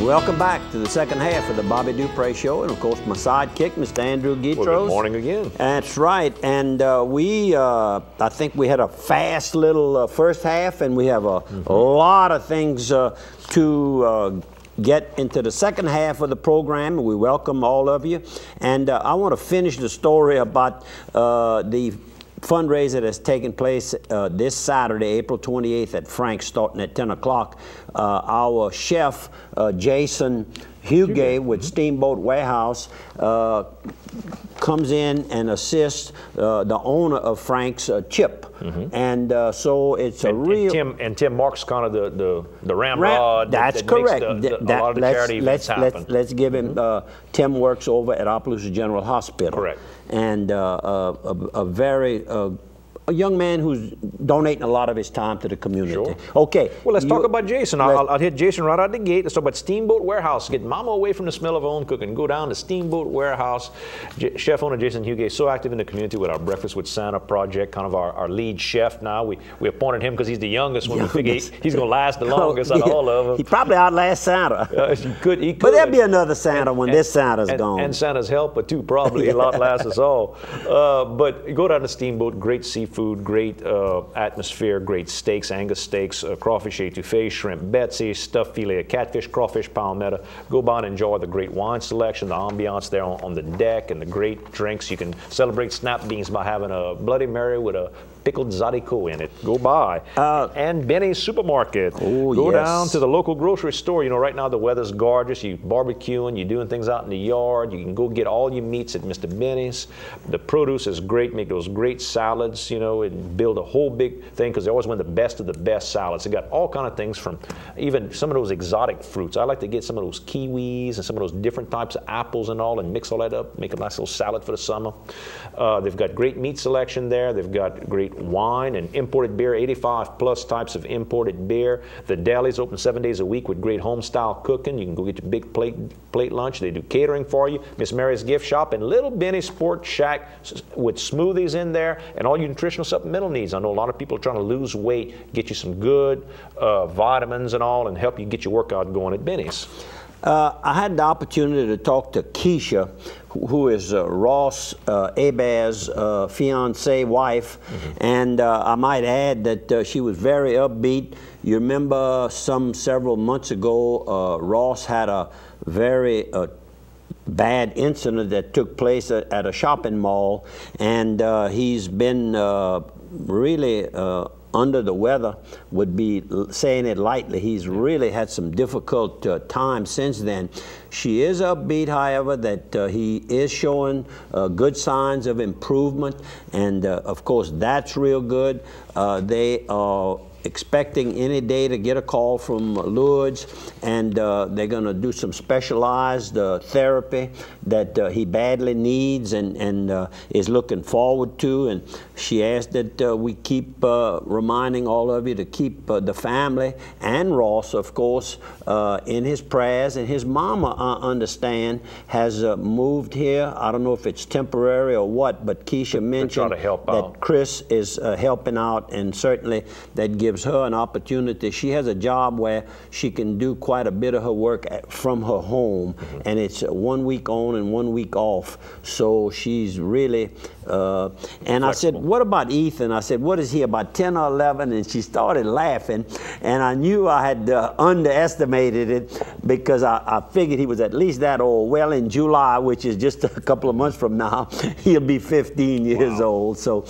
Welcome back to the second half of the Bobby Dupre Show, and of course my sidekick, Mr. Andrew Guitros. Well, good morning again. That's right, and I think we had a fast little first half, and we have a lot of things to get into the second half of the program. We welcome all of you, and I want to finish the story about the fundraiser that's taking place this Saturday, April 28th at Frank's, starting at 10 o'clock. Our chef, Jason Huguet with Steamboat Warehouse, comes in and assists the owner of Frank's, Chip. And so it's a real... And Tim Marks kind of the ramrod. That's correct. A lot of the charity events happen. Let's give him, Tim works over at Opelousas General Hospital. Correct. And a young man who's donating a lot of his time to the community. Sure. Okay. Well, let's talk about Jason. I'll hit Jason right out the gate. Let's talk about Steamboat Warehouse. Get mama away from the smell of her own cooking. Go down to Steamboat Warehouse. Chef owner Jason Huguet, so active in the community with our Breakfast with Santa project, kind of our lead chef now. We appointed him because he's the youngest one. We figure he's going to last the longest out of all of them. He probably outlasts Santa. He could. But there'll be another Santa when this Santa's gone. And Santa's helper, too, probably. He'll outlast us all. But go down to Steamboat. Great seafood, great atmosphere, great steaks, Angus steaks, crawfish etouffee, shrimp Betsy, stuffed filet of catfish, crawfish palmetto. Go by and enjoy the great wine selection, the ambiance there on the deck, and the great drinks. You can celebrate snap beans by having a Bloody Mary with a pickled Zydeco in it. Go by. And Benny's Supermarket. Go down to the local grocery store. You know, right now the weather's gorgeous. You're barbecuing, you're doing things out in the yard. You can go get all your meats at Mr. Benny's. The produce is great. Make those great salads, you know, and build a whole big thing, because they always want the best of the best salads. They got all kind of things, from even some of those exotic fruits. I like to get some of those kiwis and some of those different types of apples and all, and mix all that up, make a nice little salad for the summer. They've got great meat selection there. They've got great wine and imported beer, 85 plus types of imported beer. The deli's open 7 days a week with great home style cooking. You can go get your big plate lunch. They do catering for you. Miss Mary's gift shop and Little Benny Sports Shack with smoothies in there and all your nutritional supplemental needs. I know a lot of people are trying to lose weight, get you some good vitamins and all, and help you get your workout going at Benny's. I had the opportunity to talk to Keisha, who is Ross Hebert's fiancée wife, and I might add that she was very upbeat. You remember several months ago, Ross had a very bad incident that took place at a shopping mall, and he's been really under the weather, would be saying it lightly. He's really had some difficult times since then. She is upbeat, however, that he is showing good signs of improvement, and of course that's real good. They are expecting any day to get a call from Lourdes, and they're going to do some specialized therapy that he badly needs and is looking forward to. And she asked that we keep reminding all of you to keep the family and Ross, of course, in his prayers. And his mama, I understand, has moved here. I don't know if it's temporary or what, but Keisha mentioned that Chris is helping out, and certainly that gives her an opportunity. She has a job where she can do quite a bit of her work from her home, and it's 1 week on and 1 week off. So she's really, and flexible. I said, what about Ethan? I said, what is he, about 10 or 11? And she started laughing, and I knew I had underestimated it, because I figured he was at least that old. Well, in July, which is just a couple of months from now, he'll be 15 years old. So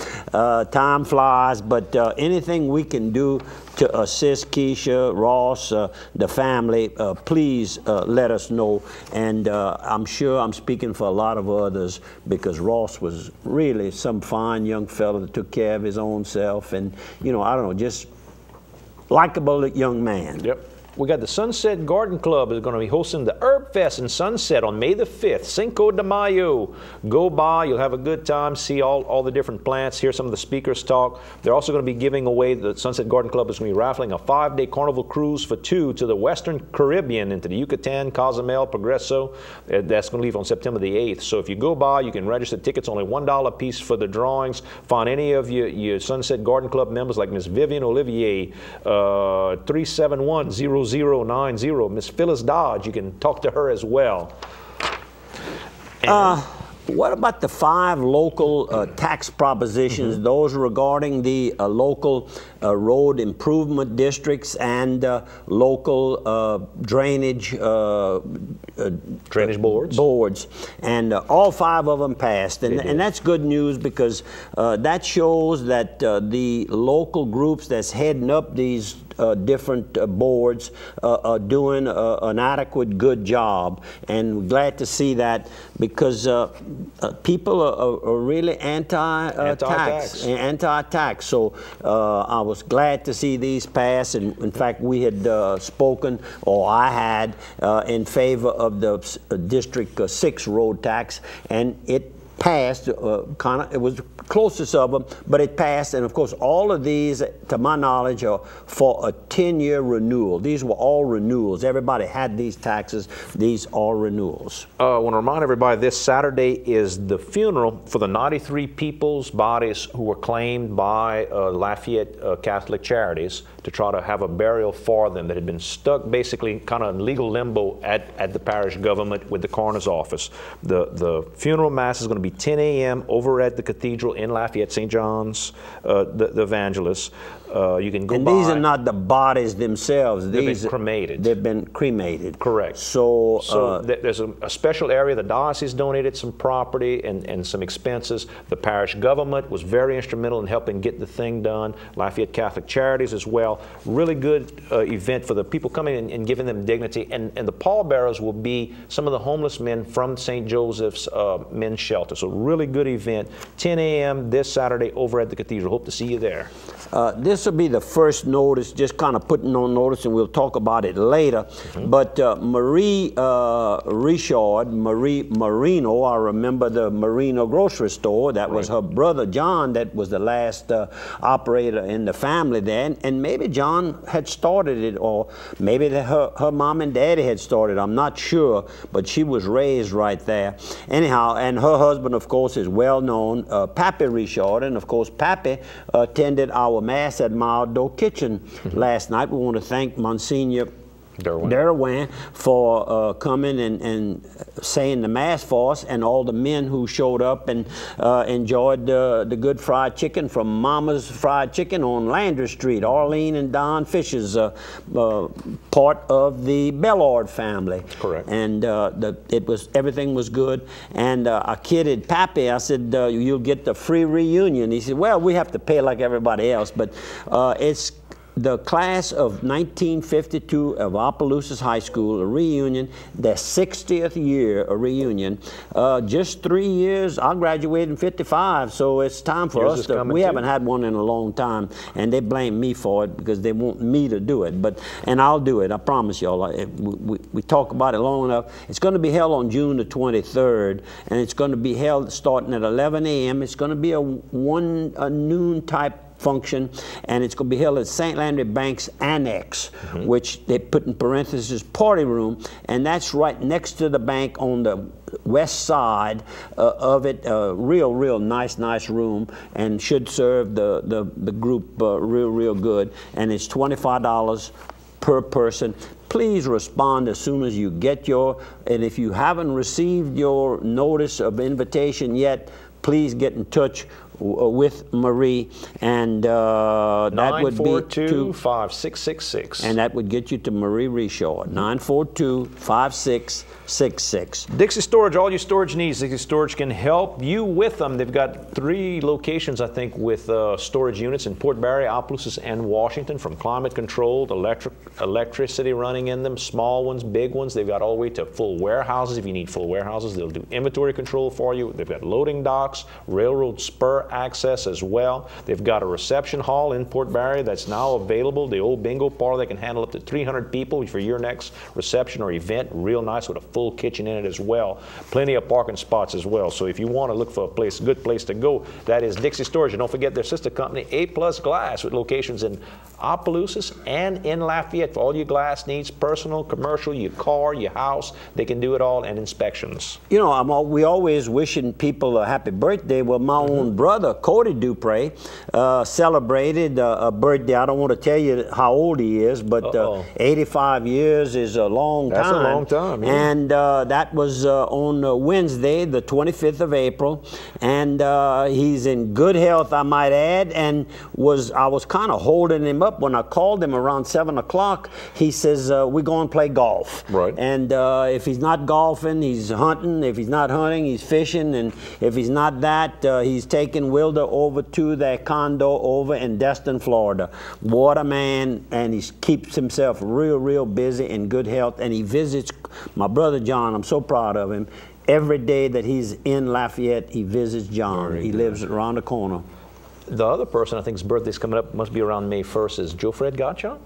time flies, but anything we can do to assist Keisha, Ross, the family, please let us know. And I'm sure I'm speaking for a lot of others, because Ross was really some fine young fella that took care of his own self, and, you know, I don't know, just likable young man. Yep. We got the Sunset Garden Club is going to be hosting the Herb Fest in Sunset on May the 5th, Cinco de Mayo. Go by, you'll have a good time, see all the different plants, hear some of the speakers talk. They're also going to be giving away, the Sunset Garden Club is going to be raffling a 5-day carnival cruise for 2 to the Western Caribbean, into the Yucatan, Cozumel, Progreso. That's going to leave on September the 8th. So if you go by, you can register tickets, only $1 a piece for the drawings. Find any of your Sunset Garden Club members like Miss Vivian Olivier, 371-00 0090. Miss Phyllis Dodge, you can talk to her as well. What about the 5 local tax propositions, those regarding the local road improvement districts and local drainage boards? And all 5 of them passed. And that's good news, because that shows that the local groups that's heading up these different boards are doing an adequate, good job. And we're glad to see that, because people are really anti-tax. So I was glad to see these pass. And in fact, we had spoken, or I had, in favor of the District 6 road tax, and it passed. It was closest of them, but it passed. And of course, all of these, to my knowledge, are for a 10-year renewal. These were all renewals. Everybody had these taxes. These are renewals. I want to remind everybody, this Saturday is the funeral for the 93 people's bodies who were claimed by Lafayette Catholic Charities to try to have a burial for them, that had been stuck basically kind of in legal limbo at the parish government with the coroner's office. The funeral mass is going to be 10 a.m. over at the cathedral in Lafayette, St. John's, the Evangelist. You can go by. And these are not the bodies themselves. They've been cremated. They've been cremated. Correct. So there's a special area. The diocese donated some property and some expenses. The parish government was very instrumental in helping get the thing done. Lafayette Catholic Charities as well. Really good event for the people coming in and giving them dignity. And the pallbearers will be some of the homeless men from St. Joseph's Men's Shelter. So really good event. 10 a.m. this Saturday over at the cathedral. Hope to see you there. This will be the first notice, just kind of putting on notice, and we'll talk about it later. But Marie Richard, Marie Marino, I remember the Marino grocery store. That was her brother John that was the last operator in the family there. And maybe John had started it, or maybe her mom and daddy had started. I'm not sure, but she was raised right there. Anyhow, and her husband, of course, is well known, Pappy Richard. And of course, Pappy attended our Mass at Maldo Kitchen last night. We want to thank Monsignor Derwin for coming and saying the Mass for us, and all the men who showed up and enjoyed the good fried chicken from Mama's Fried Chicken on Landry Street. Arlene and Don Fisher's part of the Bellard family. Correct. And everything was good. And I kidded Pappy. I said, you'll get the free reunion. He said, well, we have to pay like everybody else, but it's the class of 1952 of Opelousas High School, a reunion, their 60th year, a reunion. Just 3 years. I graduated in 55, so it's time for us to. We haven't had one in a long time, and they blame me for it because they want me to do it. And I'll do it. I promise y'all. We talk about it long enough. It's going to be held on June the 23rd, and it's going to be held starting at 11 a.m. It's going to be a noon type function, and it's going to be held at St. Landry Bank's Annex, which they put in parentheses party room, and that's right next to the bank on the west side of it. Real nice room, and should serve the group real good. And it's $25 per person. Please respond as soon as you get and if you haven't received your notice of invitation yet, please get in touch with Marie, and that would be 942-5666. And that would get you to Marie Richard, 942-5666. Dixie Storage, all your storage needs, Dixie Storage can help you with them. They've got 3 locations, I think, with storage units in Port Barre, Opelousas, and Washington, from climate-controlled, electricity running in them, small ones, big ones. They've got all the way to full warehouses. If you need full warehouses, they'll do inventory control for you. They've got loading docks, railroad spur access as well. They've got a reception hall in Port Barre that's now available, the old bingo parlor that can handle up to 300 people for your next reception or event. Real nice with a full kitchen in it as well. Plenty of parking spots as well. So if you want to look for a good place to go, that is Dixie Storage. And don't forget their sister company, A+ Glass, with locations in Opelousas and in Lafayette for all your glass needs, personal, commercial, your car, your house. They can do it all, and inspections. You know, we always wishing people a happy birthday. Well, my own brother brother, Cody Dupre, celebrated a birthday. I don't want to tell you how old he is, but 85 years is a long time. That's a long time, yeah. And that was on Wednesday, the 25th of April. And he's in good health, I might add, and I was kind of holding him up. When I called him around 7 o'clock, he says, we're going to play golf. Right. And if he's not golfing, he's hunting. If he's not hunting, he's fishing. And if he's not that, he's taking Wilder over to their condo over in Destin, Florida. What a man, and he keeps himself real busy, in good health, and he visits my brother John. I'm so proud of him. Every day that he's in Lafayette, he visits John. He lives around the corner. The other person I think's birthday's coming up must be around May 1st is Joe Fred Gottschalk?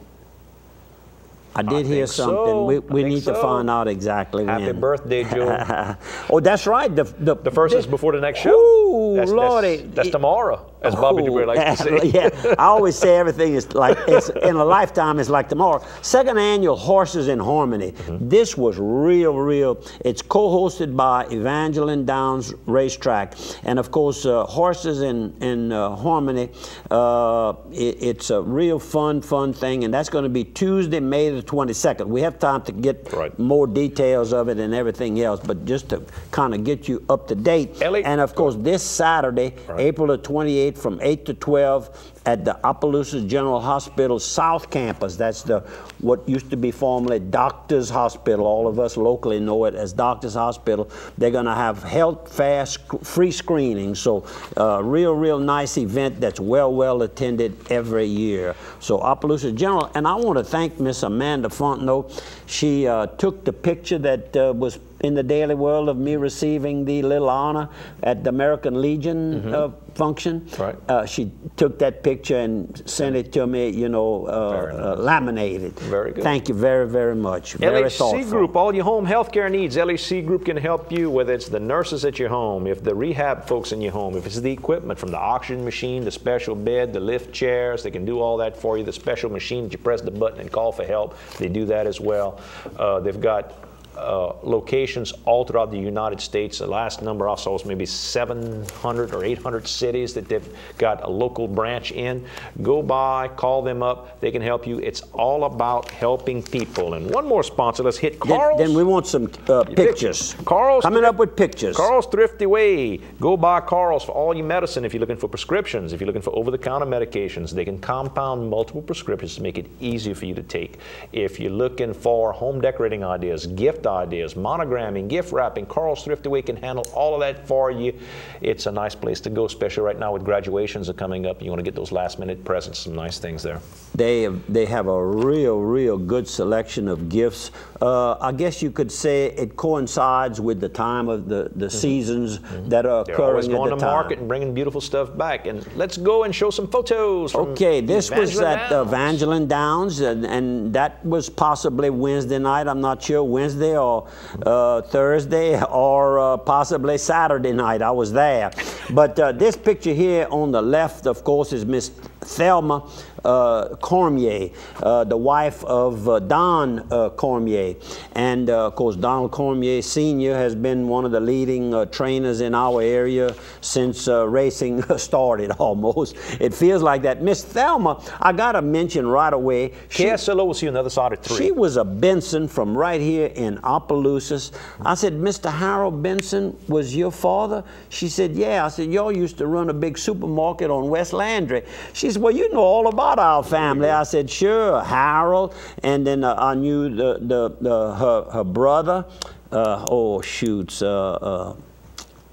I did hear something. So. We need to find out exactly when. Happy birthday, Joe. Oh, that's right. The first is before the next show. Ooh, Lordy. That's tomorrow, as Bobby Dupre likes to say. Yeah, I always say everything is like, in a lifetime is like tomorrow. Second annual Horses in Harmony. This was real. It's co-hosted by Evangeline Downs Racetrack. And of course, Horses in Harmony, it's a real fun thing. And that's going to be Tuesday, May the 22nd. We have time to get more details of it and everything else, but just to kind of get you up to date. Ellie. And of course, this Saturday, April the 28th, from 8 to 12 at the Opelousas General Hospital South Campus. That's what used to be formerly Doctors Hospital. All of us locally know it as Doctors Hospital. They're going to have health fast free screening. So real nice event that's well attended every year. So Opelousas General. And I want to thank Miss Amanda Fontenot. She took the picture that was in the Daily World of me receiving the little honor at the American Legion function. She took that picture and sent it to me, you know, laminated. Very good. Thank you very much. Very thoughtful. LHC Group, all your home health care needs, LHC Group can help you, whether it's the nurses at your home, if the rehab folks in your home, if it's the equipment from the oxygen machine, the special bed, the lift chairs, they can do all that for you. The special machine that you press the button and call for help, they do that as well. They've got locations all throughout the United States. The last number I saw was maybe 700 or 800 cities that they've got a local branch in. Go by, call them up. They can help you. It's all about helping people. And one more sponsor. Let's hit Carl's. Then we want some pictures. Carl's coming up with pictures. Carl's Thrifty Way. Go by Carl's for all your medicine. If you're looking for prescriptions, if you're looking for over-the-counter medications, they can compound multiple prescriptions to make it easier for you to take. If you're looking for home decorating ideas, gift ideas, monogramming, gift wrapping, Carl's Thrifty Way can handle all of that for you. It's a nice place to go, especially right now with graduations are coming up. You want to get those last minute presents, some nice things there. They have a real good selection of gifts. I guess you could say it coincides with the time of the seasons that are occurring. They're always going to market and bringing beautiful stuff back. And let's go and show some photos. Okay, this was at Evangeline Downs, and that was possibly Wednesday night. I'm not sure, Wednesday or Thursday or possibly Saturday night. I was there. But this picture here on the left, of course, is Miss Thelma Cormier, the wife of Don Cormier. And of course, Donald Cormier Sr. has been one of the leading trainers in our area since racing started almost. It feels like that. Miss Thelma, I got to mention right away. KSLO will see you on the other side of 3. She was a Benson from right here in Opelousas. I said, Mr. Harold Benson was your father? She said, yeah. I said, y'all used to run a big supermarket on West Landry. She said, well, you know all about our family. I said, sure, Harold. And then I knew her brother. Oh, shoots.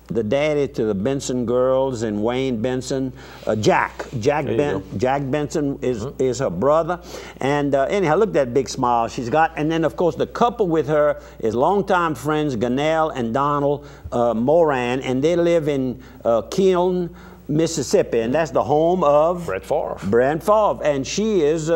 The daddy to the Benson girls and Wayne Benson, Jack Benson is her brother. And anyhow, look at that big smile she's got. And then, of course, the couple with her is longtime friends, Ganell and Donald Moran, and they live in Keene, Mississippi, and that's the home of Brent Favre. Brent Favre, and she is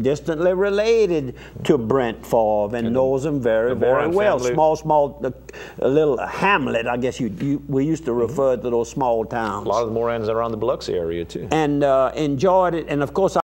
distantly related to Brent Favre and knows him very well. Family. Small, little hamlet, I guess we used to refer to those small towns. A lot of the Morans around the Biloxi area too. And enjoyed it, and of course